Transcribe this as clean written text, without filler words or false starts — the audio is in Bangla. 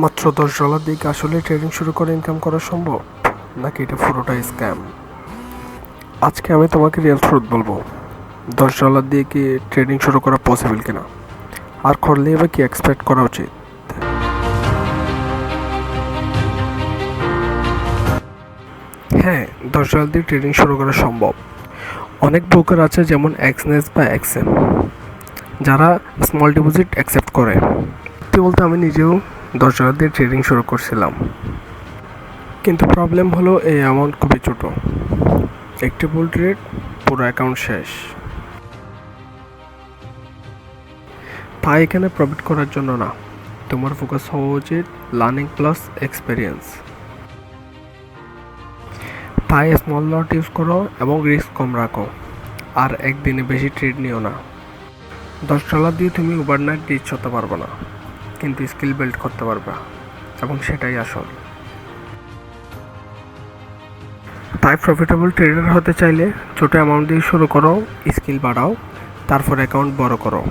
মাত্র $10 দিয়ে কি আসলে ট্রেডিং শুরু করে ইনকাম করা সম্ভব, নাকি এটা পুরোটাই স্ক্যাম? আজকে আমি তোমাকে রিয়েল ট্রুথ বলবো। $10 দিয়ে কি ট্রেডিং শুরু করা পসিবল কিনা, আর করলে এবার কি এক্সপেক্ট করা উচিত। হ্যাঁ, $10 দিয়ে ট্রেডিং শুরু করা সম্ভব। অনেক ব্রোকার আছে, যেমন এক্সনেস বা এক্সএম, যারা স্মল ডিপোজিট অ্যাকসেপ্ট করে। সত্যি বলতে আমি নিজেও $10 দিয়ে ট্রেডিং শুরু করছিলাম, কিন্তু প্রবলেম হলো এই অ্যামাউন্ট খুবই ছোটো। একটি ভুল ট্রেড, পুরো অ্যাকাউন্ট শেষ। তাই এখানে প্রফিট করার জন্য না, তোমার ফোকাস হওয়া উচিত লার্নিং প্লাস এক্সপিরিয়েন্স। তাই স্মল লট ইউজ করো এবং রিস্ক কম রাখো, আর একদিনে বেশি ট্রেড নিও না। $10 দিয়ে তুমি ওভারনাইট রিচ হতে পারবে না, কিন্তু স্কিল বিল্ড করতে পারবে, এবং সেটাই আসল। তাই প্রফিটেবল ট্রেডার হতে চাইলে ছোটো অ্যামাউন্ট দিয়ে শুরু করো, স্কিল বাড়াও, তারপর অ্যাকাউন্ট বড় করো।